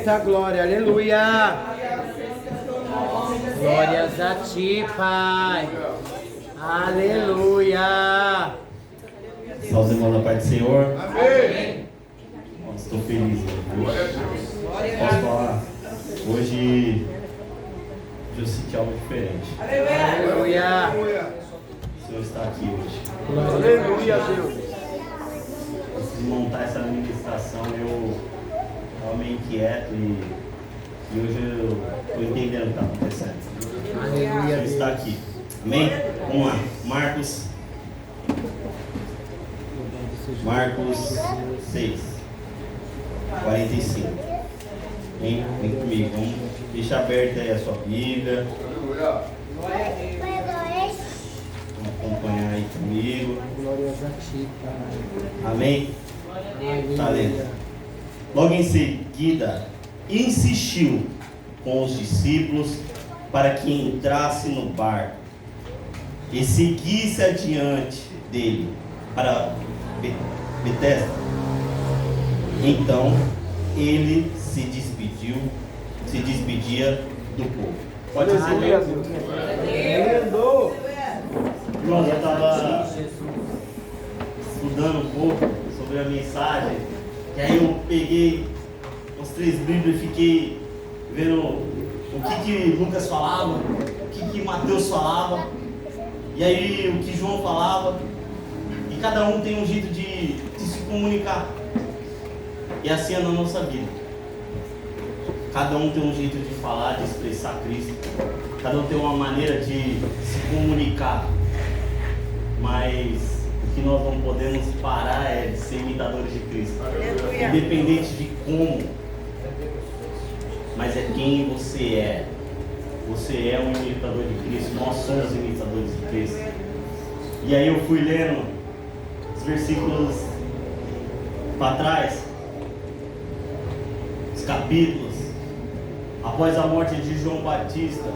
Eita glória, aleluia. Glórias a ti, Pai. Aleluia. Salve os irmãos da paz do Senhor. Amém. Nossa, estou feliz, viu? Posso falar? Hoje eu senti algo diferente. Aleluia. O Senhor está aqui hoje. Aleluia, Deus. Antes de montar essa ministração, eu estava meio inquieto e hoje eu estou entendendo o que está acontecendo. O Aleluia, Senhor está Deus. aqui. Amém? Vamos lá. Marcos 6, 45. Vem comigo. Vamos deixar aberta aí a sua Bíblia. Vamos acompanhar aí comigo. Glórias a ti, Pai. Amém? Tá lendo. Logo em seguida, insistiu com os discípulos para que entrasse no barco e seguisse adiante dele para Betesda. Então ele se despedia do povo. Pode ser. Aleluia, Deus. Irmãos, eu estava estudando um pouco sobre a mensagem, e aí eu peguei os 3 Bíblias e fiquei vendo o que Lucas falava, o que Mateus falava, e aí o que João falava, e cada um tem um jeito de se comunicar, e assim é na nossa vida. Cada um tem um jeito de falar, de expressar Cristo, cada um tem uma maneira de se comunicar, mas o que nós não podemos parar é de ser imitadores de Cristo, independente de como, mas é quem você é. Você é um imitador de Cristo, nós somos imitadores de Cristo. E aí eu fui lendo os versículos para trás, os capítulos, após a morte de João Batista.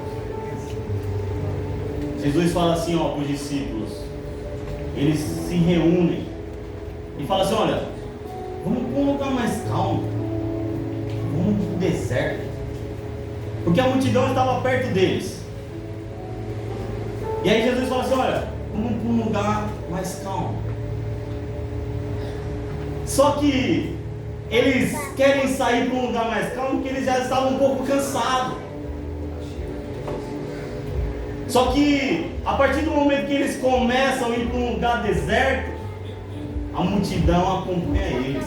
Jesus fala assim, ó, para os discípulos. Eles se reúnem e falam assim, olha, vamos para um lugar mais calmo, vamos para o deserto, porque a multidão estava perto deles. E aí Jesus fala assim, olha, vamos para um lugar mais calmo. Só que eles querem sair para um lugar mais calmo porque eles já estavam um pouco cansados. Só que a partir do momento que eles começam a ir para um lugar deserto, a multidão acompanha eles.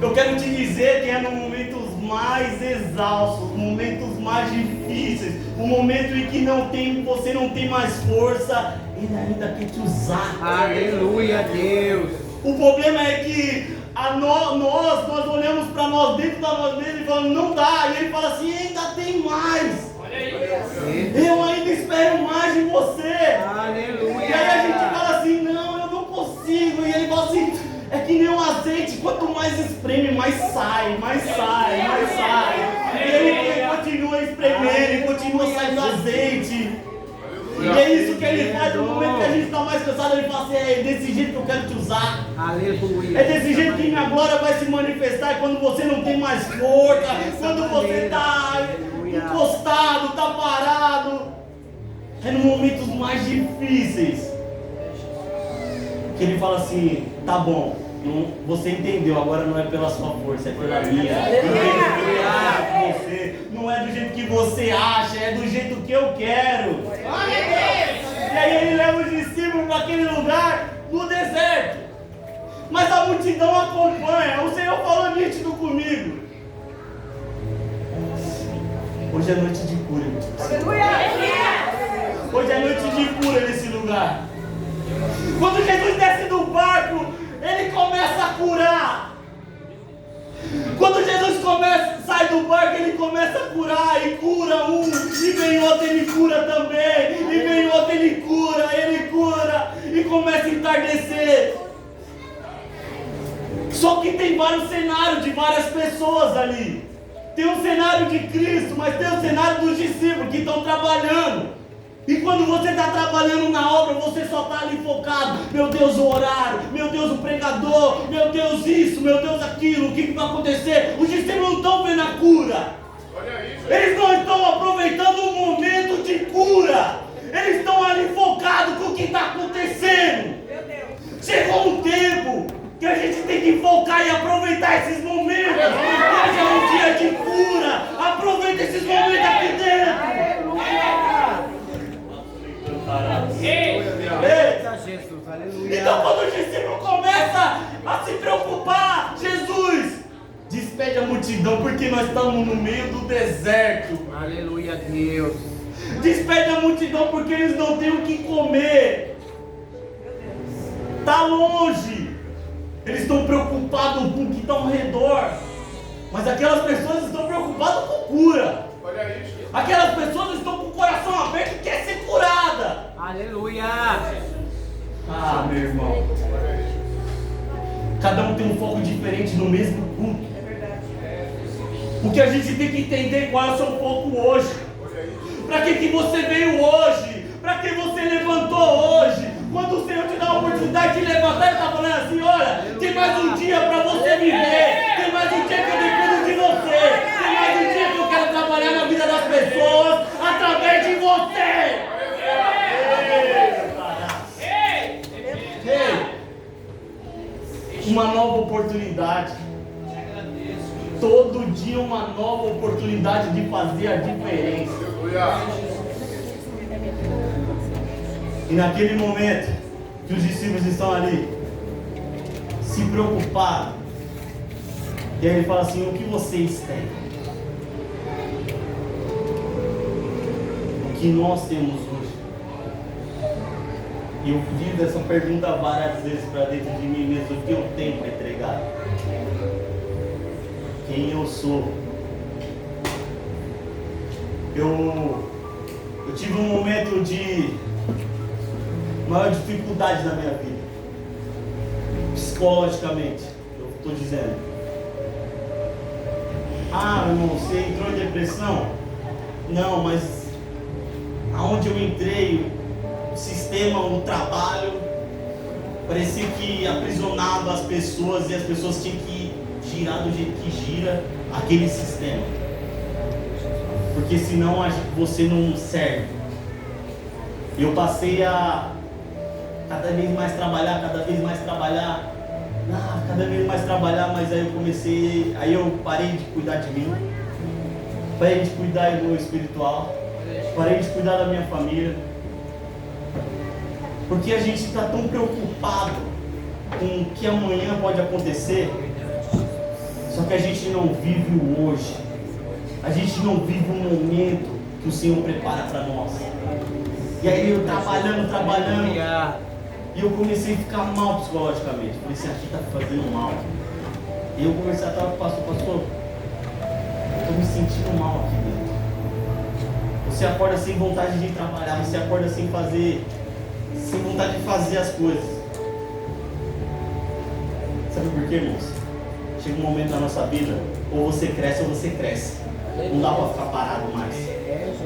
Eu quero te dizer que é nos momentos mais exaustos, momentos mais difíceis, o momento em que você não tem mais força, Ele ainda quer te usar. Aleluia, Deus. O problema é que nós olhamos para nós dentro de nós mesmos e falamos, não dá. E Ele fala assim, ainda tem mais. Eu ainda espero mais de você. Aleluia. E aí a gente fala assim, não, eu não consigo. E Ele fala assim, é que nem um azeite, quanto mais espreme, mais sai. E Ele continua espremendo, ele continua saindo azeite. E é isso que Ele faz no momento que a gente está mais cansado. Ele fala assim, é desse jeito que eu quero te usar. Aleluia. É desse jeito que minha glória vai se manifestar. Quando você não tem mais força, quando você está encostado, está parado, é nos momentos mais difíceis que Ele fala assim, tá bom, você entendeu, agora não é pela sua força, é pela minha. Não é do jeito que você acha, é do jeito que eu quero. E aí Ele leva os discípulos para aquele lugar no deserto, mas a multidão acompanha. O Senhor falou nítido comigo. Hoje é noite de cura. Hoje é noite de cura nesse lugar. Quando Jesus desce do barco, Ele começa a curar. Quando Jesus sai do barco, Ele começa a curar. E cura um, e vem outro, Ele cura também. E vem outro, Ele cura. E começa a entardecer. Só que tem vários cenários de várias pessoas ali. Tem um cenário de Cristo, mas tem um cenário dos discípulos que estão trabalhando. E quando você está trabalhando na obra, você só está ali focado. Meu Deus, o horário. Meu Deus, o pregador. Meu Deus, isso. Meu Deus, aquilo. O que vai acontecer? Os discípulos não estão vendo a cura. Eles não estão aproveitando o momento de cura. Eles estão ali focados com o que está acontecendo. Chegou um tempo que a gente tem que focar e aproveitar esses momentos. Hoje é um dia de cura. Aproveita esses momentos aqui dentro. Eita, Jesus, aleluia. Então quando o discípulo começa a se preocupar, Jesus despede a multidão, porque nós estamos no meio do deserto. Aleluia, Deus. Despede a multidão porque eles não têm o que comer. Está longe. Eles estão preocupados com o que está ao redor. Mas aquelas pessoas estão preocupadas com cura. Aquelas pessoas estão com o coração aberto e querem ser curada. Aleluia. Ah, meu irmão. Cada um tem um foco diferente no mesmo culto. O que a gente tem que entender é qual é o seu foco hoje. Para que você veio hoje? Para que você levantou hoje? Quando o Senhor te dá a oportunidade de levantar, Ele está falando assim: olha, tem mais um dia para você viver. Tem mais um dia que eu dependo de você. Tem mais um dia que eu quero trabalhar na vida das pessoas através de você. Uma nova oportunidade. Todo dia uma nova oportunidade de fazer a diferença. E naquele momento que os discípulos estão ali, se preocupados, e aí ele fala assim: o que vocês têm? O que nós temos hoje? E eu fiz essa pergunta várias vezes para dentro de mim mesmo: o que eu tenho para entregar? Quem eu sou? Eu tive um momento de maior dificuldade na minha vida, psicologicamente, eu estou dizendo. Ah, irmão, você entrou em depressão? Não, mas aonde eu entrei, o sistema, o trabalho, parecia que aprisionava as pessoas e as pessoas tinham que girar do jeito que gira aquele sistema, porque senão você não serve. Eu passei a cada vez mais trabalhar, cada vez mais trabalhar, mas aí eu parei de cuidar de mim, parei de cuidar do meu espiritual, parei de cuidar da minha família, porque a gente está tão preocupado com o que amanhã pode acontecer, só que a gente não vive o hoje, a gente não vive o momento que o Senhor prepara para nós. E aí eu trabalhando, e eu comecei a ficar mal psicologicamente. Falei, isso aqui está fazendo mal. E eu comecei a falar com o pastor: eu estou me sentindo mal aqui dentro. Você acorda sem vontade de trabalhar, você acorda sem vontade de fazer as coisas. Sabe por quê, irmãos? Chega um momento na nossa vida, ou você cresce ou você cresce. Não dá para ficar parado mais.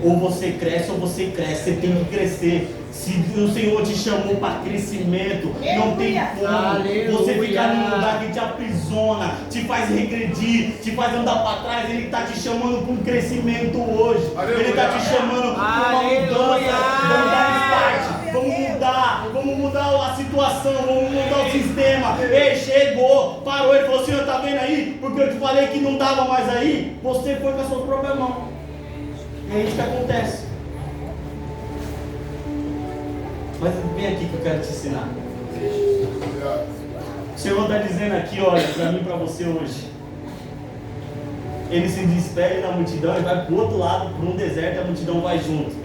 Ou você cresce ou você cresce. Você tem que crescer. Se o Senhor te chamou para crescimento, não tem como você ficar num lugar que te aprisiona, te faz regredir, te faz andar para trás. Ele está te chamando para um crescimento hoje. Ele está te chamando para uma mudança. Vamos dar start, vamos mudar a situação, vamos mudar o sistema. Ei, chegou, parou, ele falou: Senhor, está vendo aí? Porque eu te falei que não dava mais aí. Você foi com a sua própria mão. E é isso que acontece. Mas vem aqui que eu quero te ensinar. O Senhor está dizendo aqui, olha, para mim e para você hoje. Ele se despede da multidão e vai para o outro lado, para um deserto, e a multidão vai junto.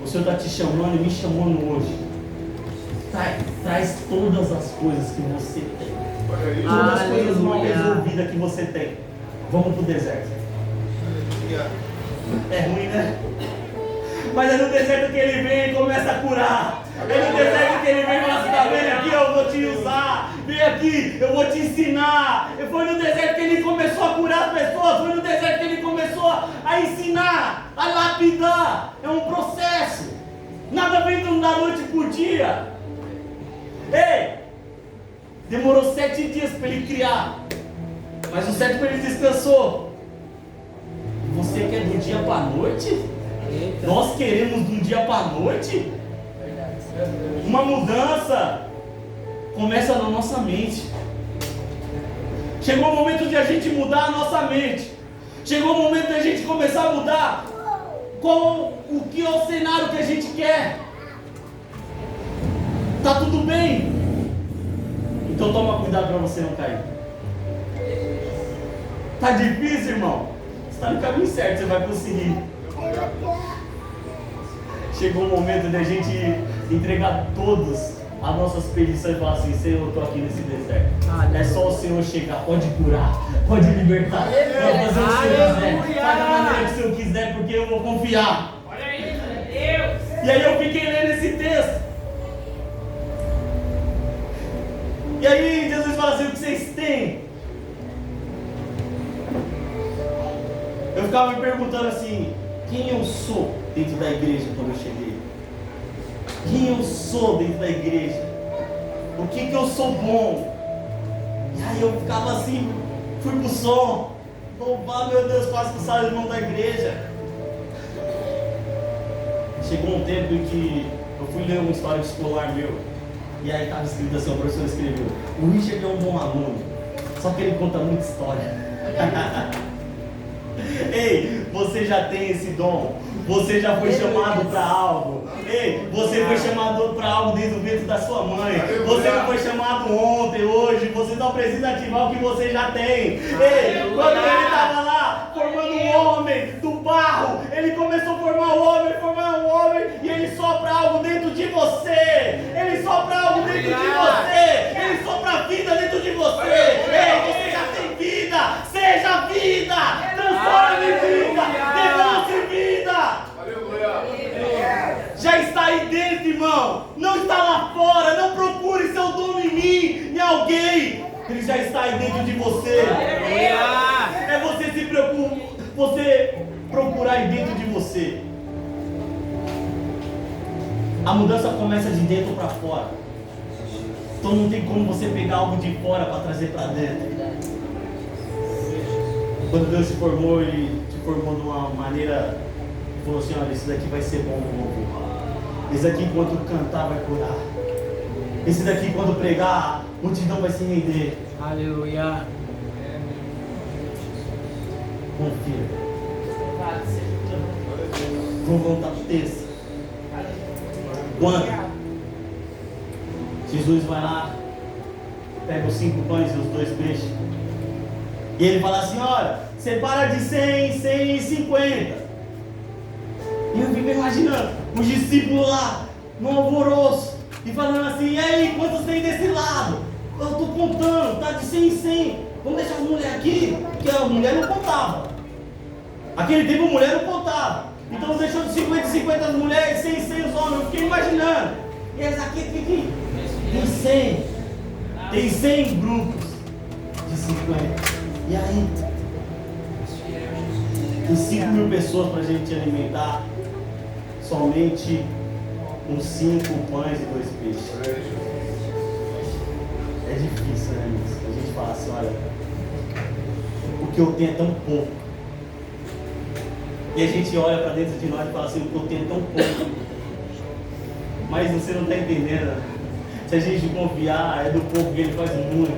O Senhor está te chamando e me chamando hoje. Traz todas as coisas que você tem. Todas as coisas mal resolvidas que você tem. Vamos para o deserto. É ruim, né? Mas é no deserto que ele vem e começa a curar. É no deserto que ele vem e fala assim: tá vendo aqui, eu vou te usar. Vem aqui, eu vou te ensinar. E foi no deserto que ele começou a curar as pessoas. Foi no deserto que ele começou a ensinar, a lapidar. É um processo. Nada vem da noite pro dia. Ei, demorou 7 dias para ele criar, mas o 7º ele descansou. Você quer do dia para a noite? Nós queremos do dia para a noite? Uma mudança começa na nossa mente. Chegou o momento de a gente mudar a nossa mente. Chegou o momento de a gente começar a mudar o que é o cenário que a gente quer. Tá tudo bem? Então toma cuidado para você não cair. Tá difícil, irmão? Você está no caminho certo, você vai conseguir. Chegou o momento de a gente entregar todas as nossas petições e falar assim: Senhor, eu estou aqui nesse deserto. É só o Senhor chegar, pode curar, pode libertar, pode fazer o que o Senhor quiser, faz da maneira que o Senhor quiser, porque eu vou confiar. Olha aí, Deus! E aí eu fiquei lendo esse texto. E aí Jesus fala assim: o que vocês têm? Eu ficava me perguntando assim: quem eu sou dentro da igreja quando eu cheguei? Quem eu sou dentro da igreja? O que eu sou bom? E aí eu ficava assim, fui pro som, louvar, meu Deus, quase que o salário irmão da igreja. Chegou um tempo em que eu fui ler uma história escolar meu, e aí estava escrito assim, o professor escreveu: o Richard é um bom aluno, só que ele conta muita história. Ei, você já tem esse dom. Você já foi chamado para algo. Ei, você foi chamado para algo desde o ventre da sua mãe. Você não foi chamado ontem, hoje. Você só precisa ativar o que você já tem. Ei, quando ele estava lá formando um homem do barro, ele começou a formar um homem, e ele sopra algo dentro de você. Ele sopra algo dentro de você. Ele sopra a vida dentro de você. Ei, você já tem vida. Seja vida. Transforme vida. Demonstre vida. Já está aí dentro, irmão. Não está lá fora. Não procure seu dom em mim, em alguém. Ele já está aí dentro de você. É você se preocupar, você procurar aí dentro de você. A mudança começa de dentro para fora. Então não tem como você pegar algo de fora para trazer para dentro. Quando Deus te formou, Ele te formou de uma maneira, falou assim: olha, isso daqui vai ser bom no louvor. Esse daqui, quando cantar, vai curar. Esse daqui, quando pregar, a multidão vai se render. Aleluia. Confia. Vamos voltar para o texto. Quando Jesus vai lá, pega os 5 pães e os 2 peixes, e ele fala assim: olha, separa de 100, 100 e 50. E eu fico imaginando os discípulos lá, no alvoroço, e falando assim: e aí, quantos tem desse lado? Eu estou contando, tá de 100 em 100. Vamos deixar as mulheres aqui, porque a mulher não contava. Aquele tempo a mulher não contava. Então deixou de 50 em 50 as mulheres, 100 em 100 os homens. Eu fiquei imaginando. E eles aqui, tem 100. Tem 100 grupos de 50. E aí? Tem 5.000 pessoas para a gente alimentar. Somente uns 5 pães e 2 peixes. É difícil, né, irmãos? A gente fala assim: olha, o que eu tenho é tão pouco. E a gente olha para dentro de nós e fala assim: o que eu tenho é tão pouco. Mas você não está entendendo. Se a gente confiar, é do pouco que Ele faz muito.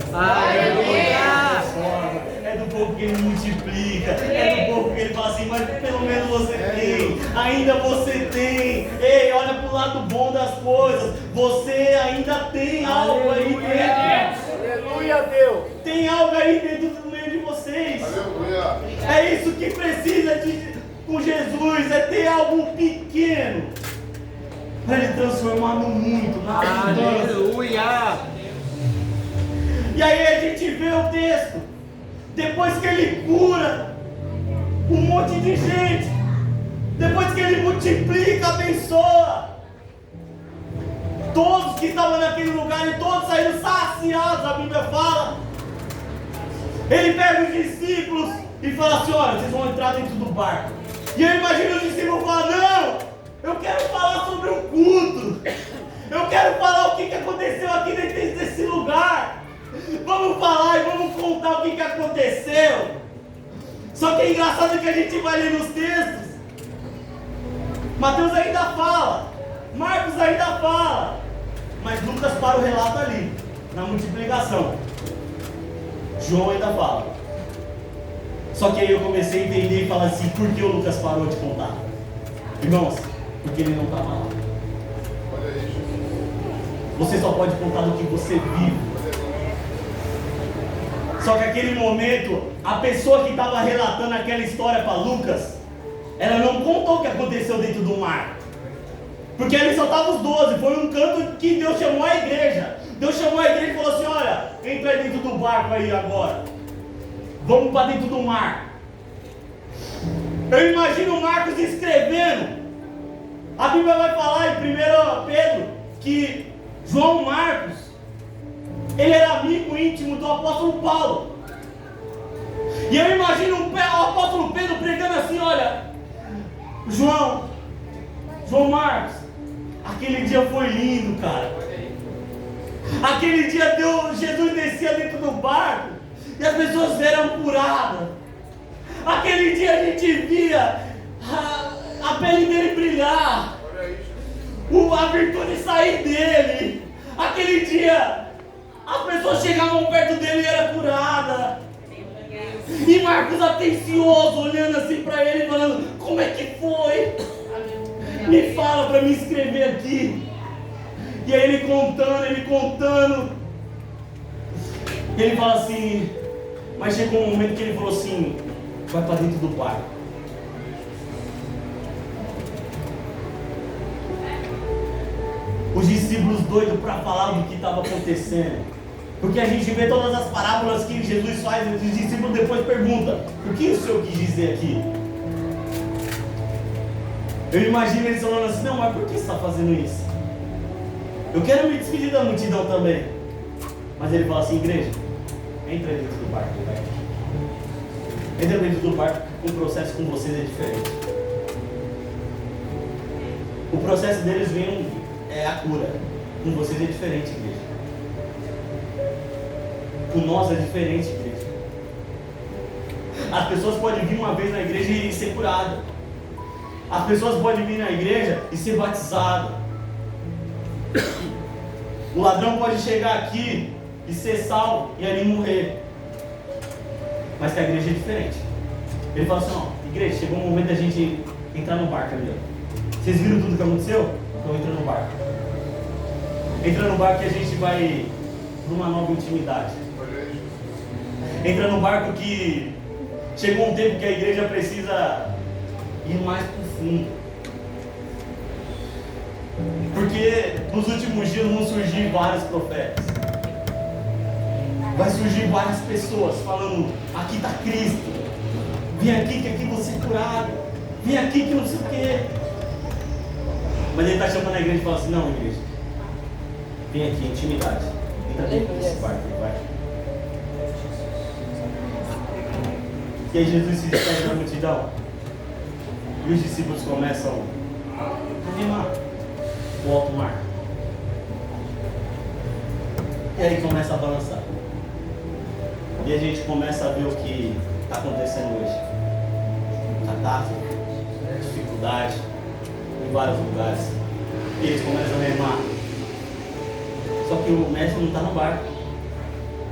É do pouco que Ele multiplica. É do pouco que Ele fala assim: mas pelo menos você tem. Ainda você tem. Ei, olha para o lado bom das coisas. Você ainda tem algo aí dentro. Aleluia, Deus. Tem algo aí dentro do meio de vocês. Aleluia. É isso que precisa com Jesus. É ter algo pequeno para Ele transformar no muito, na abundância. Aleluia. E aí a gente vê o texto. Depois que Ele cura um monte de gente, depois que Ele multiplica, abençoa, todos que estavam naquele lugar, e todos saíram saciados, a Bíblia fala. Ele pega os discípulos e fala assim: olha, vocês vão entrar dentro do barco. E eu imagino os discípulos falar: não, Eu quero falar sobre o culto. Eu quero falar o que aconteceu aqui dentro desse lugar. Vamos falar e vamos contar o que aconteceu. Só que é engraçado que a gente vai ler nos textos. Mateus ainda fala, Marcos ainda fala, mas Lucas para o relato ali, na multiplicação. João ainda fala. Só que aí eu comecei a entender e falar assim, por que o Lucas parou de contar? Irmãos, porque ele não estava lá. Você só pode contar do que você vive. Só que aquele momento, a pessoa que estava relatando aquela história para Lucas, ela não contou o que aconteceu dentro do mar. Porque ali só estavam os 12, foi um canto que Deus chamou a igreja. Deus chamou a igreja e falou assim, olha, entra aí dentro do barco aí agora. Vamos para dentro do mar. Eu imagino Marcos escrevendo. A Bíblia vai falar em 1 Pedro que João Marcos, ele era amigo íntimo do apóstolo Paulo. E eu imagino o apóstolo Pedro pregando assim, olha, João Marcos, aquele dia foi lindo, cara. Aquele dia Jesus descia dentro do barco e as pessoas eram curadas. Aquele dia a gente via a pele dele brilhar, a virtude sair dele. Aquele dia as pessoas chegavam perto dele e era curada. E Marcos atencioso, olhando assim para ele, falando, como é que foi? Me fala para me escrever aqui. E aí ele contando. Ele fala assim, mas chegou um momento que ele falou assim, vai para dentro do barco. Os discípulos doidos para falar do que estava acontecendo. Porque a gente vê todas as parábolas que Jesus faz, e os discípulos depois perguntam, o que o Senhor quis dizer aqui? Eu imagino eles falando assim, não, mas por que você está fazendo isso? Eu quero me despedir da multidão também. Mas ele fala assim, igreja, entra dentro do barco, vai. Entra dentro do barco, o processo com vocês é diferente. O processo deles é a cura. Com vocês é diferente, igreja. Com nós é diferente, igreja. As pessoas podem vir uma vez na igreja e ser curada. As pessoas podem vir na igreja e ser batizada. O ladrão pode chegar aqui e ser salvo e ali morrer. Mas que a igreja é diferente. Ele fala assim, ó, igreja, chegou um momento da gente entrar no barco ali. Vocês viram tudo que aconteceu? Então entra no barco. Entra no barco que a gente vai para uma nova intimidade. Entra no barco que chegou um tempo que a igreja precisa ir mais profundo. Porque nos últimos dias vão surgir vários profetas. Vai surgir várias pessoas falando, aqui está Cristo. Vem aqui que aqui você é curado. Vem aqui que não sei o quê. Mas ele está chamando a igreja e fala assim, não, igreja. Vem aqui, intimidade. Entra dentro desse barco, vai. E aí Jesus se despede da multidão. E os discípulos começam a remar o alto mar. E aí começa a balançar. E a gente começa a ver o que está acontecendo hoje. Catástrofe, dificuldade, em vários lugares. E eles começam a remar. Só que o mestre não está no barco.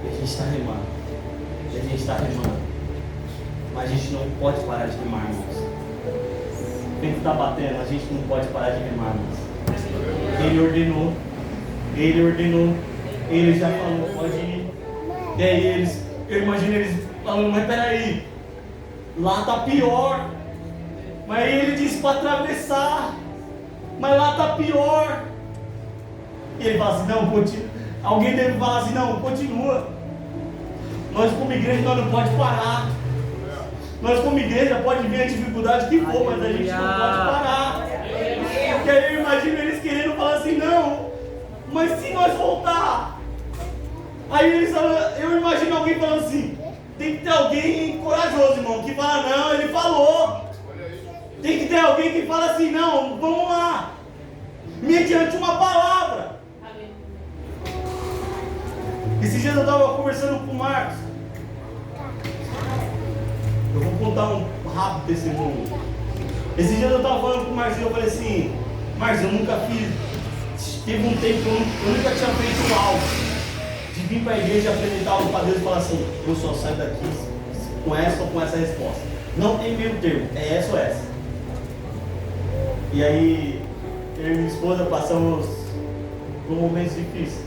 E a gente está remando. E a gente está remando. Mas a gente não pode parar de remar, irmãos. O vento está batendo, a gente não pode parar de remar, irmãos. Ele ordenou, ele já falou, pode ir. E aí eu imagino eles falando, mas peraí, lá está pior. Mas aí ele disse para atravessar, mas lá está pior. E ele fala assim, não, continua. Alguém deve falar assim, não, continua. Nós como igreja nós não pode parar. Nós como igreja pode vir a dificuldade que for, mas a gente não pode parar. Porque aí eu imagino eles querendo falar assim, não, mas se nós voltar. Aí eles falam, eu imagino alguém falando assim, tem que ter alguém corajoso, irmão, que fala, não, ele falou. Tem que ter alguém que fala assim, não, vamos lá. Mediante uma palavra. Esses dias eu estava conversando com o Marcos. Eu vou contar um rápido testemunho. Esses dias eu estava falando com o Marcos e eu falei assim, Marcos, eu nunca fiz. Teve um tempo que eu nunca tinha feito algo. De vir para a igreja e apresentar algo para Deus e falar assim, eu só saio daqui com essa ou com essa resposta. Não tem meio termo, é essa ou essa. E aí, eu e minha esposa passamos por momentos difíceis.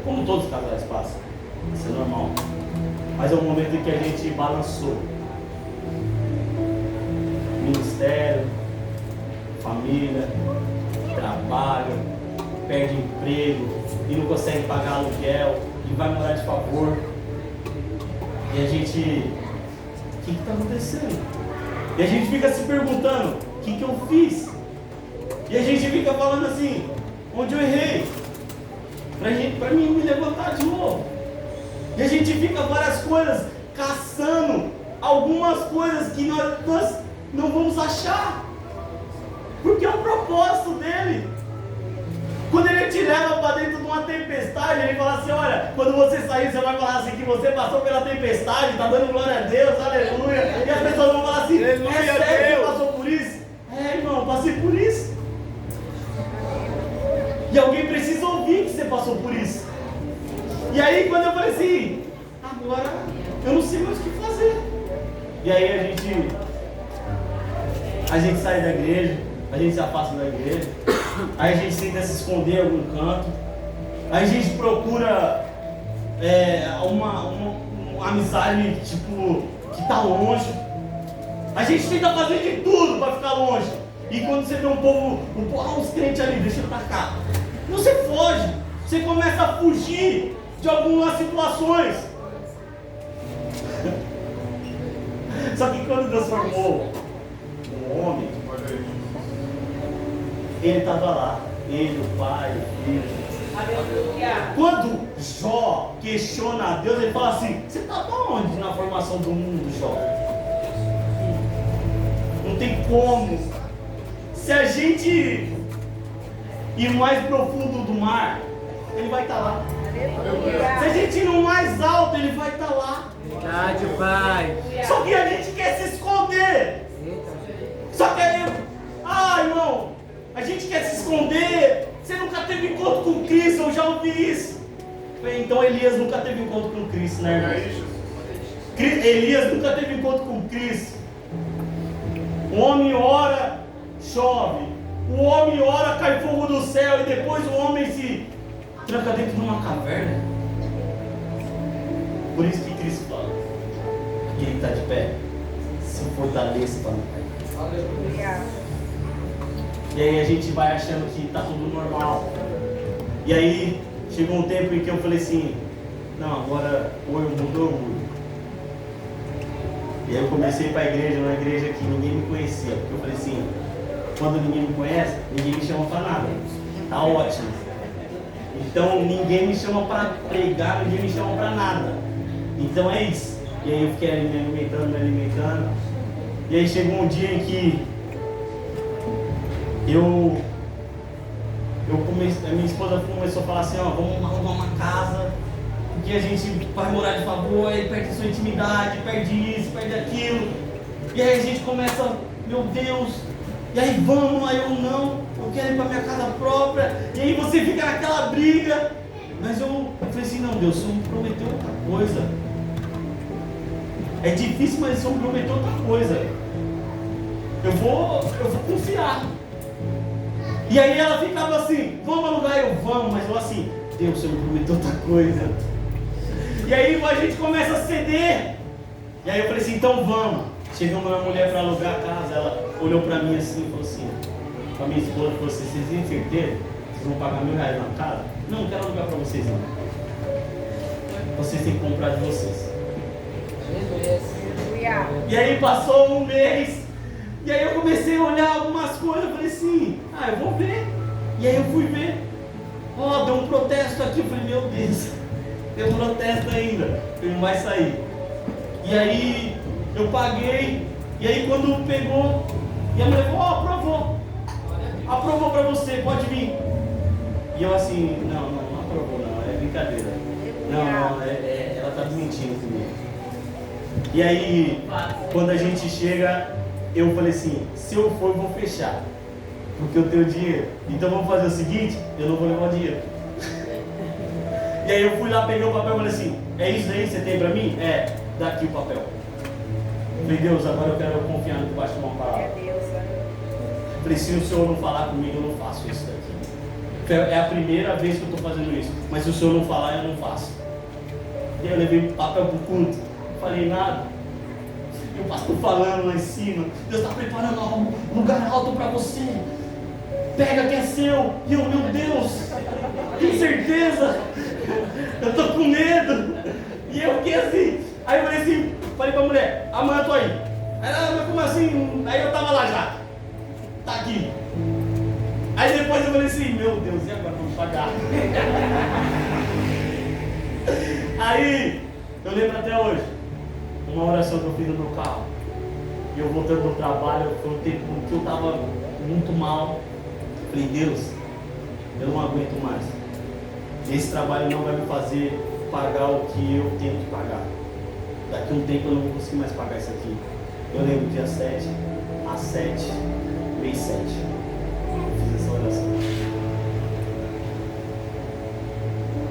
Como todos os casais passam. Isso é normal. Mas é um momento em que a gente balançou. Ministério, família, trabalho, perde emprego e não consegue pagar aluguel e vai morar de favor. E a gente, o que está acontecendo? E a gente fica se perguntando, o que eu fiz? E a gente fica falando assim, onde eu errei? Para mim me levantar de novo. E a gente fica várias coisas, caçando algumas coisas que nós não vamos achar. Porque é o propósito dele. Quando ele te leva para dentro de uma tempestade, ele fala assim, olha, quando você sair, você vai falar assim, que você passou pela tempestade, está dando glória a Deus, aleluia. E as pessoas vão falar assim, aleluia, é sério que você passou por isso? É, irmão, passei por isso. E alguém precisa ouvir que você passou por isso. E aí quando eu falei assim, agora eu não sei mais o que fazer. E aí a gente sai da igreja, a gente se afasta da igreja, aí a gente tenta se esconder em algum canto, aí a gente procura uma amizade tipo que está longe. A gente tenta fazer de tudo para ficar longe. E quando você vê um povo, uns crentes ali, deixa eu tacar. Você foge, você começa a fugir de algumas situações. Só que quando Deus formou um homem, ele estava lá, ele, o pai, o filho. Aleluia. Quando Jó questiona a Deus, ele fala assim, você estava onde na formação do mundo, Jó? Não tem como. Se a gente ir mais profundo do mar, ele vai estar lá. Se a gente ir no mais alto, ele vai estar lá. Verdade, Pai. Só que a gente quer se esconder. Só que aí, irmão, a gente quer se esconder. Você nunca teve encontro com Cristo, eu já ouvi isso. Então Elias nunca teve encontro com Cristo, né, irmão? Elias nunca teve encontro com Cristo. O homem ora, chove. O homem ora, cai fogo do céu. E depois o homem se tranca dentro de uma caverna. Por isso que Cristo fala, aquele que está de pé, se fortaleça para não cair. Aleluia. E aí a gente vai achando que está tudo normal. E aí chegou um tempo em que eu falei assim, não, agora ou eu mudo ou eu mudo. E aí eu comecei a ir para a igreja, uma igreja que ninguém me conhecia. Porque eu falei assim, quando ninguém me conhece, ninguém me chama para nada. Tá ótimo. Então ninguém me chama para pregar, ninguém me chama para nada. Então é isso. E aí eu fiquei me alimentando. E aí chegou um dia em que a minha esposa começou a falar assim, ó, vamos alugar uma casa, porque a gente vai morar de favor, aí perde sua intimidade, perde isso, perde aquilo. E aí a gente começa, meu Deus, e aí vamos, aí eu não, eu quero ir para minha casa própria, e aí você fica naquela briga. Mas eu falei assim, não, Deus, o Senhor me prometeu outra coisa. É difícil, mas o Senhor me prometeu outra coisa. Eu vou confiar. E aí ela ficava assim, vamos alugar, eu vamos, mas eu assim, Deus, o Senhor me prometeu outra coisa. E aí a gente começa a ceder. E aí eu falei assim, então vamos. Chegamos na mulher para alugar a casa, ela olhou para mim assim e falou assim, para minha esposa, falou assim, vocês têm certeza? Vocês vão pagar R$1.000 na casa? Não, não quero alugar para vocês não. Vocês têm que comprar de vocês. E aí passou um mês. E aí eu comecei a olhar algumas coisas, eu falei assim, eu vou ver. E aí eu fui ver. Deu um protesto aqui, eu falei, meu Deus, tem um protesto ainda, ele não vai sair. E aí eu paguei, e aí quando pegou, E a mulher falou, aprovou. Aprovou para você, pode vir. E eu assim, não aprovou não, é brincadeira. Não, ela está mentindo comigo. E aí, quando a gente chega, eu falei assim, se eu for, eu vou fechar. Porque eu tenho dinheiro. Então vamos fazer o seguinte, eu não vou levar o dinheiro. E aí eu fui lá, peguei o papel e falei assim, é isso aí que você tem para mim? É, dá aqui o papel. Falei, Deus, agora eu quero confiar no debaixo de uma palavra. Falei, se o Senhor não falar comigo, eu não faço isso daqui. É a primeira vez que eu estou fazendo isso. Mas se o Senhor não falar, eu não faço. E aí eu levei o papel para o culto. Não falei nada. E o pastor falando lá em cima. Deus está preparando um lugar alto para você. Pega que é seu. E eu, meu Deus, tenho certeza. Eu estou com medo. E eu fiquei assim. Aí eu falei assim, falei para a mulher, amanhã eu estou aí. Aí ela, mas como assim? Aí eu estava lá já. Tá aqui. Aí depois eu falei assim, meu Deus, e agora vamos pagar? Aí, eu lembro até hoje, uma oração que eu fiz no meu carro. E eu voltando do trabalho, foi um tempo que eu estava muito mal. Falei, Deus, eu não aguento mais. Esse trabalho não vai me fazer pagar o que eu tenho que pagar. Daqui a um tempo eu não vou conseguir mais pagar isso aqui. Eu lembro dia 7, às 7, mês 7. Eu fiz essa oração.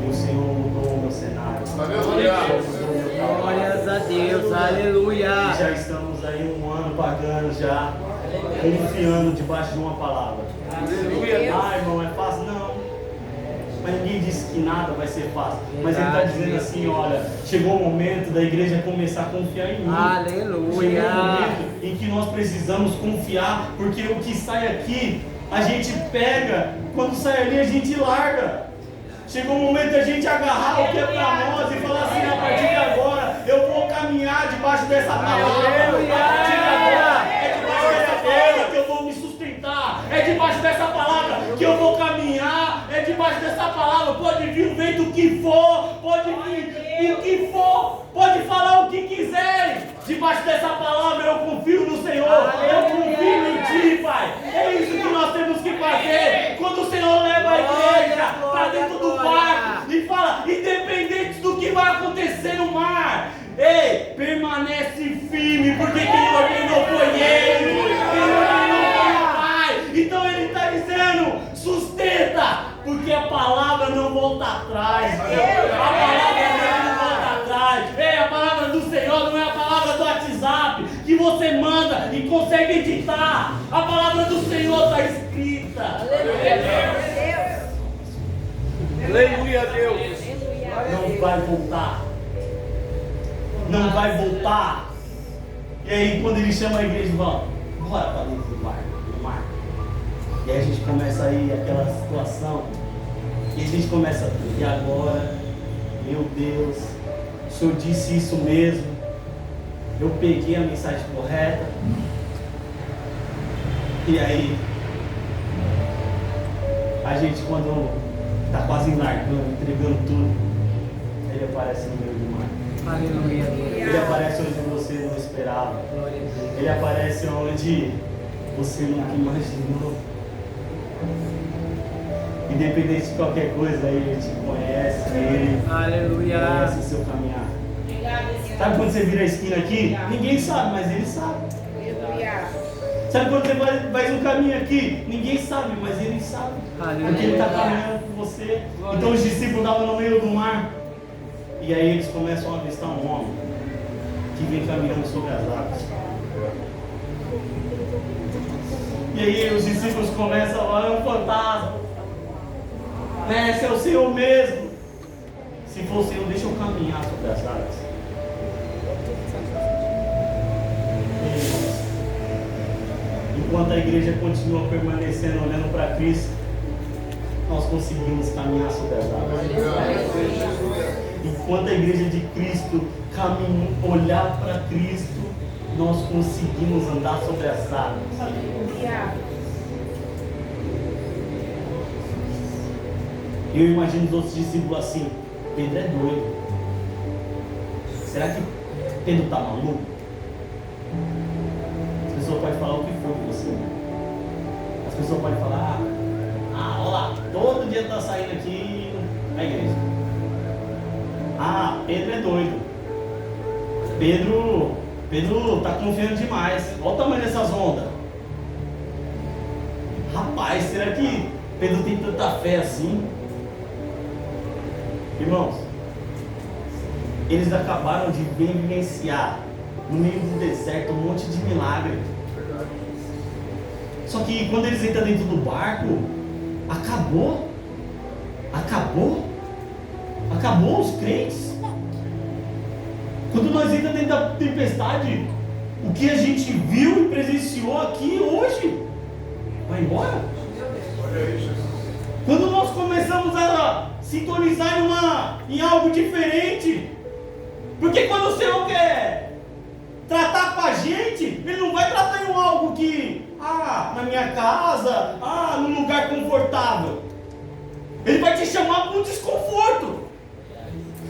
E o Senhor mudou o meu cenário. Glórias a Deus, aleluia. E já estamos aí um ano pagando já, confiando debaixo de uma palavra. Aleluia. Ah, irmão, é fácil? Não. Mas ninguém disse que nada vai ser fácil. Mas ele está dizendo assim, olha, chegou o momento da igreja começar a confiar em mim. Aleluia. Chegou o momento em que nós precisamos confiar, porque o que sai aqui, a gente pega, quando sai ali a gente larga. Chegou o momento da gente agarrar o que é para nós e falar assim, a partir de agora eu vou caminhar debaixo dessa palavra. A partir de agora é debaixo dessa palavra que eu vou me sustentar. É debaixo dessa palavra que eu vou caminhar. É debaixo dessa palavra. Pode vir o vento que for, pode vir o que for, pode falar o que quiser. Debaixo dessa palavra eu confio no Senhor. Eu confio em Ti, Pai. É isso que nós temos que fazer. Quando o Senhor leva a igreja para dentro do barco e fala, independente do que vai acontecer no mar, ei, permanece firme, porque quem ordenou foi Ele. Quem ordenou foi o Pai. Então Ele está dizendo, sustenta, porque a palavra não volta atrás. A palavra dele não volta atrás. Ei, a palavra do Senhor não é a palavra do WhatsApp que você manda e consegue editar. A palavra do Senhor está escrita. Aleluia, Deus. Não vai voltar. Não vai voltar. E aí quando ele chama a igreja e fala, bora para dentro do mar. E aí a gente começa aí aquela situação. E a gente começa, e agora, meu Deus, o Senhor disse isso mesmo. Eu peguei a mensagem correta. E aí, a gente quando está quase largando, entregando tudo, Ele aparece no meio do mar. Aleluia, Deus. Ele aparece onde você não esperava. Glória a Deus. Ele aparece onde você nunca imaginou. Independente de qualquer coisa, Ele te conhece, Ele Aleluia. conhece o seu caminhar. Sabe quando você vira a esquina aqui? Ninguém sabe, mas Ele sabe. Sabe quando você faz um caminho aqui? Ninguém sabe, mas Ele sabe. Porque Ele está caminhando com você. Então os discípulos estavam no meio do mar. E aí eles começam a avistar um homem que vem caminhando sobre as águas. E aí os discípulos começam a falar, é um fantasma. Esse é o Senhor mesmo. Se for o Senhor, deixa eu caminhar sobre as águas. Enquanto a igreja continua permanecendo olhando para Cristo, nós conseguimos caminhar sobre as águas. Enquanto a igreja de Cristo caminha, olhar para Cristo, nós conseguimos andar sobre as águas. Eu imagino os outros discípulos assim, Pedro é doido. Será que Pedro está maluco? As pessoas podem falar o que for de você. As pessoas podem falar, olha lá, todo dia está saindo aqui na igreja. Pedro é doido. Pedro está confiando demais. Olha o tamanho dessas ondas. Rapaz, será que Pedro tem tanta fé assim? Irmãos, eles acabaram de vivenciar no meio do deserto um monte de milagre. Só que quando eles entram dentro do barco, acabou os crentes. Quando nós entramos dentro da tempestade, o que a gente viu e presenciou aqui hoje vai embora. Quando nós começamos a sintonizar em algo diferente, porque quando o Senhor quer tratar com a gente, Ele não vai tratar em algo que, na minha casa, num lugar confortável. Ele vai te chamar para um desconforto.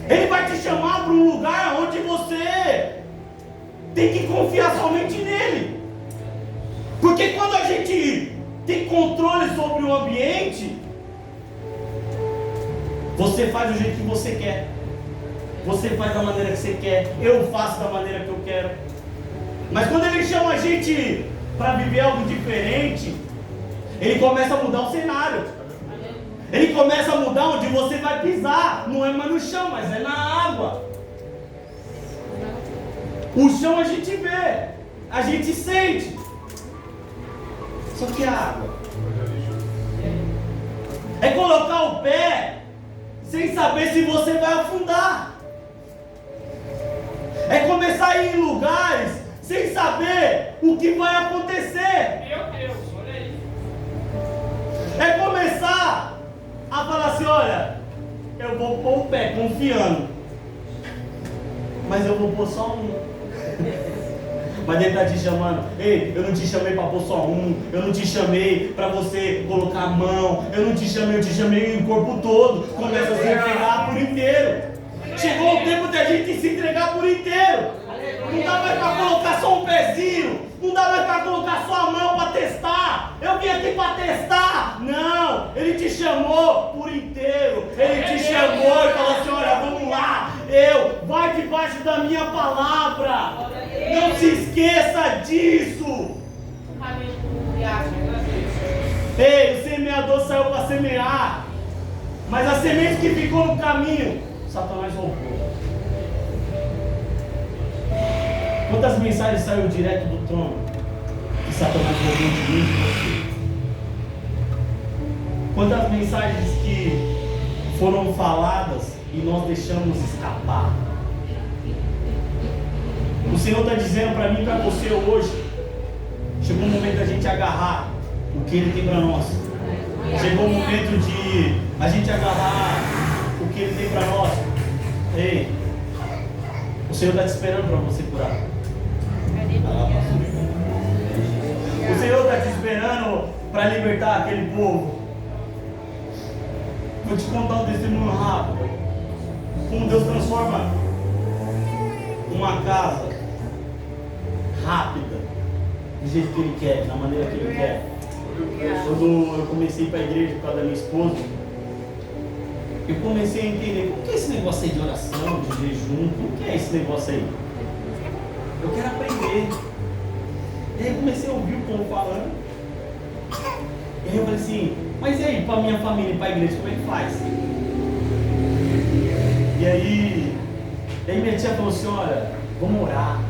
Ele vai te chamar para um lugar onde você tem que confiar somente nele. Porque quando a gente tem controle sobre o ambiente, você faz do jeito que você quer. Você faz da maneira que você quer. Eu faço da maneira que eu quero. Mas quando ele chama a gente para viver algo diferente, ele começa a mudar o cenário. Ele começa a mudar onde você vai pisar. Não é mais no chão, mas é na água. O chão a gente vê, a gente sente. Só que a água é colocar o pé sem saber se você vai afundar. É começar a ir em lugares sem saber o que vai acontecer. Meu Deus, olha aí. É começar a falar assim, olha, eu vou pôr o pé confiando, mas eu vou pôr só um. Mas ele está te chamando, ei, eu não te chamei para pôr só um, eu não te chamei para você colocar a mão, eu te chamei o corpo todo. Começa a se entregar por inteiro. Chegou o tempo da gente se entregar por inteiro. Não dá mais para colocar só um pezinho, não dá mais para colocar só a mão para testar. Eu vim aqui para testar. Não, ele te chamou por inteiro. Ele te chamou e falou assim, olha, vamos lá. Vai debaixo da minha palavra. Não se esqueça disso. Ei, o semeador saiu para semear, mas a semente que ficou no caminho, Satanás roubou. Quantas mensagens saíram direto do trono que Satanás roubou de mim e de você? Quantas mensagens que foram faladas e nós deixamos escapar? O Senhor está dizendo para mim e para você hoje, chegou o momento da gente agarrar o que Ele tem para nós. Chegou o momento de a gente agarrar o que Ele tem para nós. Ei, o Senhor está te esperando para você curar. O Senhor está te esperando para libertar aquele povo. Vou te contar um testemunho rápido. Como Deus transforma uma casa rápida, do jeito que Ele quer, da maneira que Ele quer. Quando eu comecei para a igreja por causa da minha esposa, eu comecei a entender o que é esse negócio aí de oração, de jejum, o que é esse negócio aí? Eu quero aprender. E aí eu comecei a ouvir o povo falando. E aí eu falei assim, mas e aí, para a minha família e para a igreja, como é que faz? E aí minha tia falou assim, olha, vamos orar.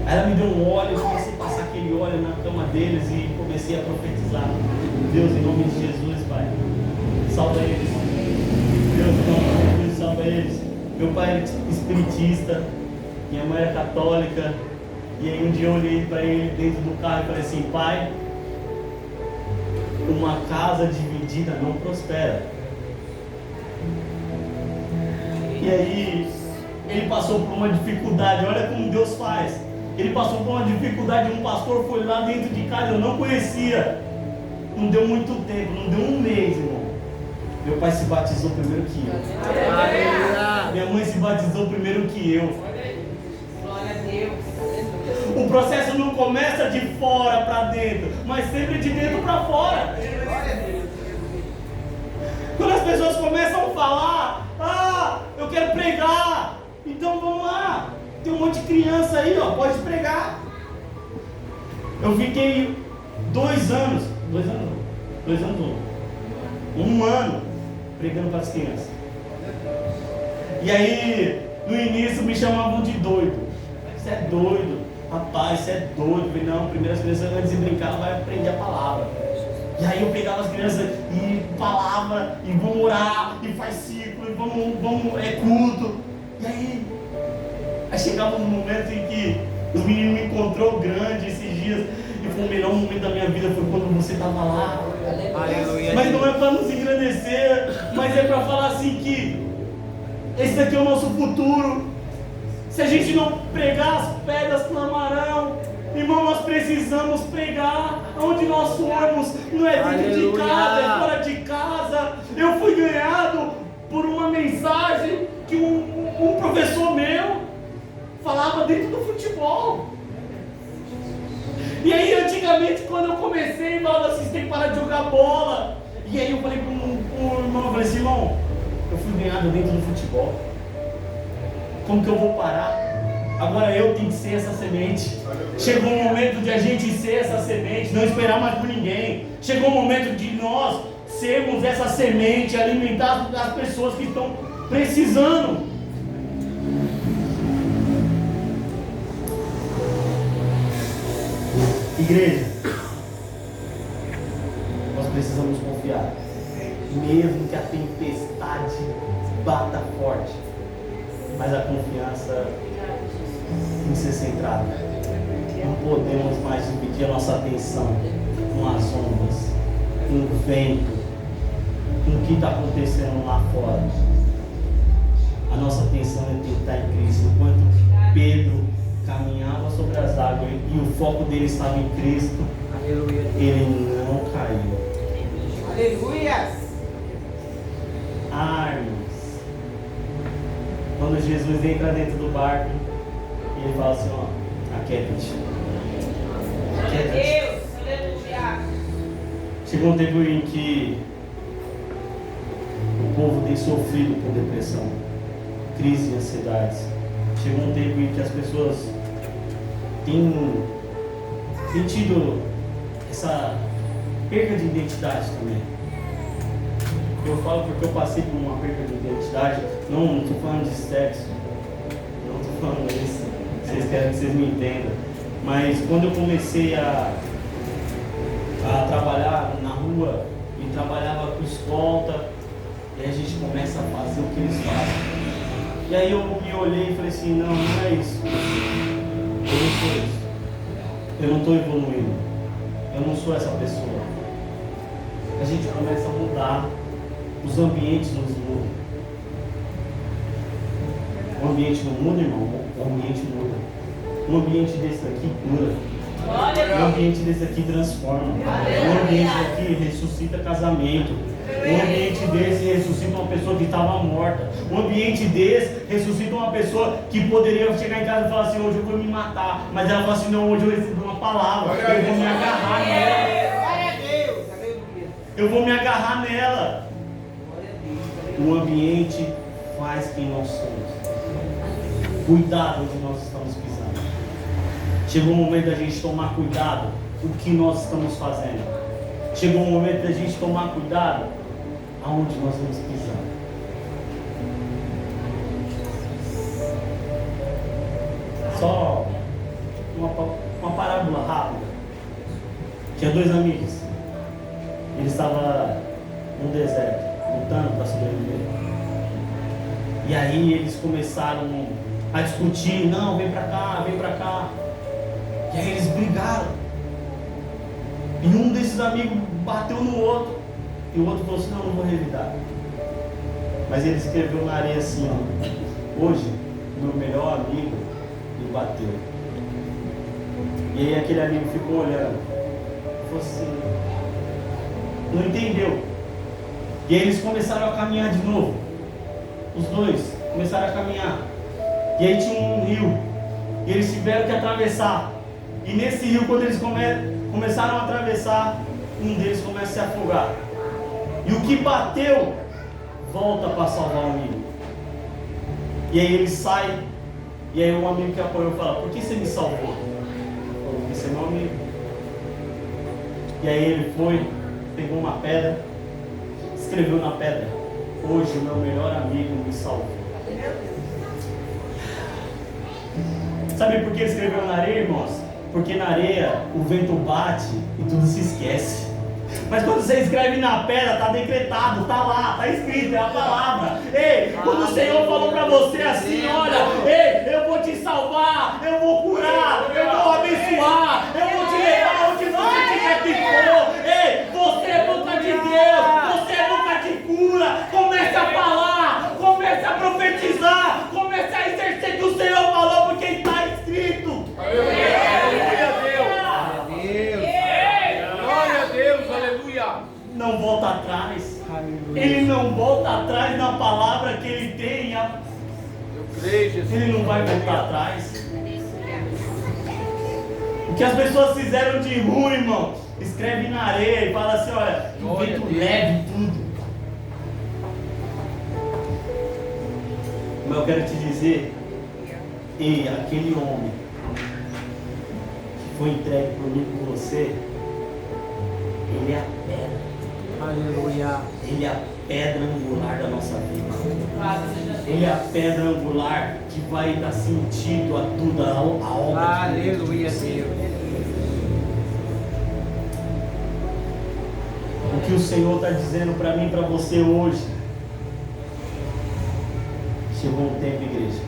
Aí ela me deu um óleo, eu comecei a passar aquele óleo na cama deles e comecei a profetizar. Deus, em nome de Jesus, Pai, salva eles. Deus, em nome de Jesus, salva eles. Meu pai era espiritista, minha mãe era católica. E aí um dia eu olhei para ele dentro do carro e falei assim, pai, uma casa dividida não prospera. E aí ele passou por uma dificuldade, olha como Deus faz. Ele passou por uma dificuldade, um pastor foi lá dentro de casa, eu não conhecia. Não deu muito tempo, não deu um mês, irmão. Meu pai se batizou primeiro que eu. Minha mãe se batizou primeiro que eu. Glória a Deus. O processo não começa de fora para dentro, mas sempre de dentro para fora. Quando as pessoas começam a falar, eu quero pregar, então vamos lá. Tem um monte de criança aí, pode pregar. Eu fiquei 2 anos, 1 ano pregando para as crianças. E aí, no início me chamavam de doido. Você é doido, rapaz, você é doido. Eu falei, não, primeiro as crianças antes de brincar vai aprender a palavra. E aí eu pegava as crianças e palavra, e vamos orar, e faz ciclo, e vamos é culto. E aí chegava um momento em que os meninos me encontrou grande esses dias, e foi o melhor momento da minha vida, foi quando você estava lá. Aleluia. Mas não é para nos engrandecer, mas é para falar assim que esse daqui é o nosso futuro. Se a gente não pregar, as pedras clamarão. Irmão, nós precisamos pregar. Onde nós somos, não é dentro de casa, é fora de casa. Eu fui ganhado por uma mensagem que um professor meu falava dentro do futebol. E aí, antigamente, quando eu comecei, falava assim, você tem que parar de jogar bola. E aí eu falei para um irmão, eu falei assim, irmão, eu fui ganhado dentro do futebol. Como que eu vou parar? Agora eu tenho que ser essa semente. Chegou o momento de a gente ser essa semente, não esperar mais por ninguém. Chegou o momento de nós sermos essa semente, alimentar as pessoas que estão precisando. Igreja, nós precisamos confiar, mesmo que a tempestade bata forte, mas a confiança tem que ser centrada. Não podemos mais dividir a nossa atenção com as ondas, com o vento, com o que está acontecendo lá fora. A nossa atenção é ter que estar em Cristo. Enquanto Pedro caminhava sobre as águas e o foco dele estava em Cristo, Aleluia. ele não caiu. Aleluia. Irmãos, quando Jesus entra dentro do barco, ele fala assim, aquieta-te. Glória a Deus. Aleluia. Chegou um tempo em que o povo tem sofrido com depressão, crise e ansiedades. Chegou um tempo em que as pessoas têm tido essa perda de identidade também. Eu falo porque eu passei por uma perda de identidade. Não estou falando de sexo, não estou falando isso. Vocês querem que vocês me entendam. Mas quando eu comecei a trabalhar na rua e trabalhava com escolta, e a gente começa a fazer o que eles fazem. E aí eu me olhei e falei assim, não é isso. Eu não sou isso. Eu não estou evoluindo. Eu não sou essa pessoa. A gente começa a mudar. Os ambientes nos mudam. O ambiente não muda, irmão? O ambiente muda. Um ambiente desse aqui cura. Um ambiente desse aqui transforma. Um ambiente daqui ressuscita casamento. Um ambiente desse ressuscita uma pessoa que estava morta. Um ambiente desse ressuscita uma pessoa que poderia chegar em casa e falar assim, hoje eu vou me matar. Mas ela fala assim, não, hoje eu recebi uma palavra. Eu vou me agarrar nela. Eu vou me agarrar nela. O ambiente faz quem nós somos. Cuidado onde nós estamos pisando. Chegou o momento da gente tomar cuidado o que nós estamos fazendo. Chegou o momento da gente tomar cuidado aonde nós vamos pisar. Só uma parábola rápida. Tinha 2 amigos. Eles estavam no deserto, lutando para sobreviver. E aí eles começaram a discutir, não, vem pra cá, vem pra cá. E aí eles brigaram. E um desses amigos bateu no outro. E o outro falou assim, não vou revidar. Mas ele escreveu na areia assim, hoje, meu melhor amigo me bateu. E aí aquele amigo ficou olhando. Falou assim, não entendeu. E aí eles começaram a caminhar de novo. Os dois começaram a caminhar. E aí tinha um rio. E eles tiveram que atravessar. E nesse rio, quando eles começaram a atravessar, um deles começa a se afogar. E o que bateu, volta para salvar o amigo. E aí ele sai, e aí o amigo que apoiou fala: por que você me salvou? Ele falou: porque você é meu amigo. E aí ele foi, pegou uma pedra, escreveu na pedra: hoje o meu melhor amigo me salvou. Sabe por que ele escreveu na areia, irmãos? Porque na areia o vento bate e tudo se esquece. Mas quando você escreve na pedra, está decretado, está lá, está escrito, é a palavra. Ei, quando o Senhor falou para você assim: olha, ei, eu vou te salvar, eu vou curar, eu vou abençoar, eu vou te levar onde você tiver que for. Ei, você é boca de Deus, você é boca de cura. Comece a falar, comece a profetizar, comece a exercer o que o Senhor falou, porque está escrito. Glória a Deus, aleluia. Não volta atrás. Ele não volta atrás na palavra que ele tem. Eu creio, Jesus. Ele não vai voltar atrás. O que as pessoas fizeram de ruim, irmão, escreve na areia e fala assim: olha, o vento leve tudo. Mas eu quero te dizer, ei, aquele homem que foi entregue por mim, por você, ele é a pedra. Aleluia. Ele é a pedra angular da nossa vida. Ele é a pedra angular que vai dar sentido a tudo, a obra. Aleluia, Deus. O que o Senhor está dizendo para mim e para você hoje: chegou um tempo, igreja.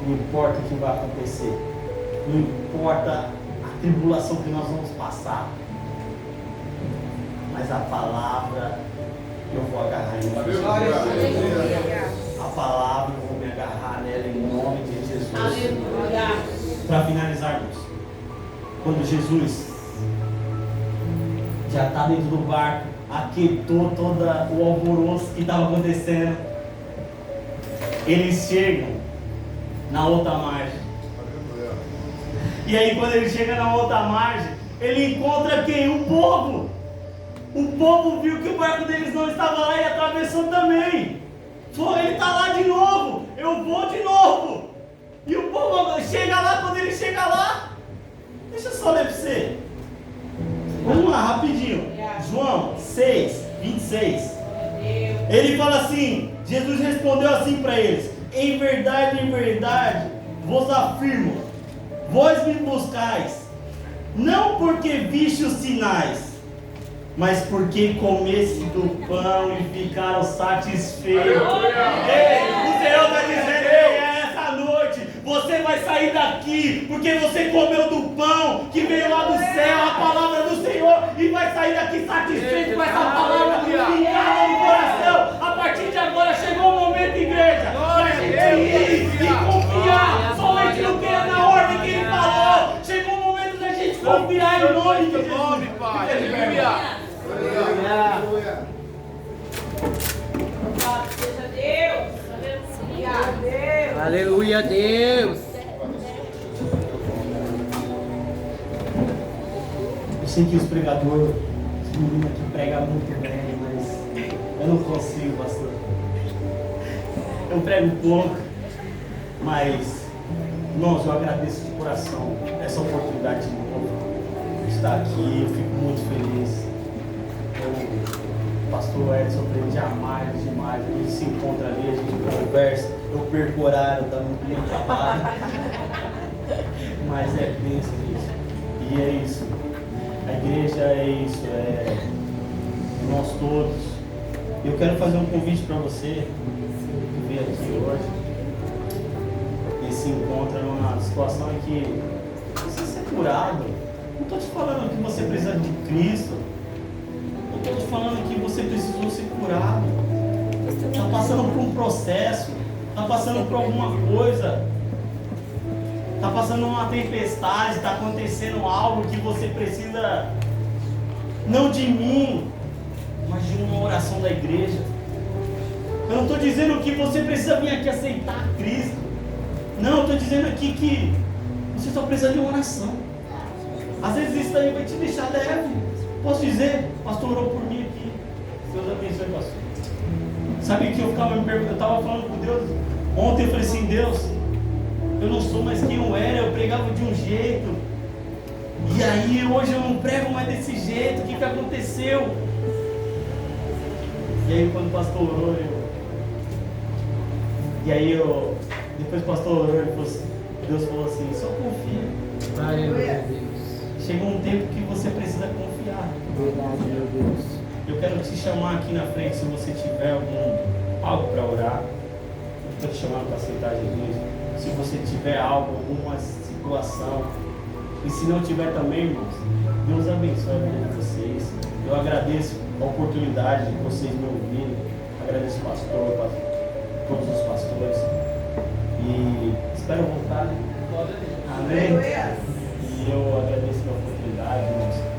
Não importa o que vai acontecer, não importa a tribulação que nós vamos passar, mas a palavra eu vou agarrar em nome de Jesus. A palavra eu vou me agarrar nela em nome de Jesus. Para finalizarmos, quando Jesus já está dentro do barco, aquietou todo o alvoroço que estava acontecendo, eles chegam na outra margem. E aí quando ele chega na outra margem, ele encontra quem? O povo. O povo viu que o barco deles não estava lá e atravessou também. Ele está lá de novo. Eu vou de novo. E o povo chega lá. Quando ele chega lá, deixa eu só ler para você. Vamos lá, rapidinho. João 6, 26. Ele fala assim: Jesus respondeu assim para eles: em verdade, vos afirmo, vós me buscais, não porque viste os sinais, mas porque comesse do pão e ficaram satisfeitos. Ei, o Senhor está dizendo: ei, essa noite você vai sair daqui porque você comeu do pão que veio lá do céu, a palavra do Senhor, e vai sair daqui satisfeito com essa palavra fincada no coração. A partir de agora chegou o momento, igreja, para a gente ir e confiar somente no que é na ordem que Ele falou. Chegou o momento da gente confiar em nome de Jesus. Pai. Aleluia. Seja Deus. Aleluia. Aleluia, Deus. Eu sei que os pregadores, os meninos aqui pregam muito bem, mas eu não consigo, pastor. Eu prego pouco, mas, irmãos, eu agradeço de coração essa oportunidade de novo de estar aqui. Eu fico muito feliz. O pastor Edson aprendi a amar demais. A gente se encontra ali, a gente conversa. Eu perco o horário da minha trabalho. Mas é bênção isso. E é isso. A igreja é isso. É nós todos. Eu quero fazer um convite para você que veio aqui hoje. E se encontra numa situação em que precisa ser curado. Não estou te falando que você precisa de Cristo. Estou te falando que você precisou ser curado. Está passando por um processo. Está passando por alguma coisa. Está passando uma tempestade. Está acontecendo algo que você precisa, não de mim, mas de uma oração da igreja. Eu não estou dizendo que você precisa vir aqui aceitar Cristo. Não, eu estou dizendo aqui que você só precisa de uma oração. Às vezes isso aí vai te deixar leve. Posso dizer, pastor orou por mim aqui. Deus abençoe, pastor. Sabe que eu ficava me perguntando, eu estava falando com Deus. Ontem eu falei assim, Deus, eu não sou mais quem eu era, eu pregava de um jeito. E aí hoje eu não prego mais desse jeito, o que aconteceu? E aí quando o pastor orou, depois o pastor orou, Deus falou assim, só confia. Aleluia, Deus. Chegou um tempo que você precisa confiar. Verdade, meu Deus. Eu quero te chamar aqui na frente, se você tiver algo para orar. Eu estou te chamando para aceitar Jesus. Se você tiver algo, alguma situação. E se não tiver também, irmãos, Deus abençoe a vida de vocês. Eu agradeço a oportunidade de vocês me ouvirem. Agradeço o pastor, todos os pastores. E espero voltar. Amém. E eu agradeço a oportunidade, irmãos.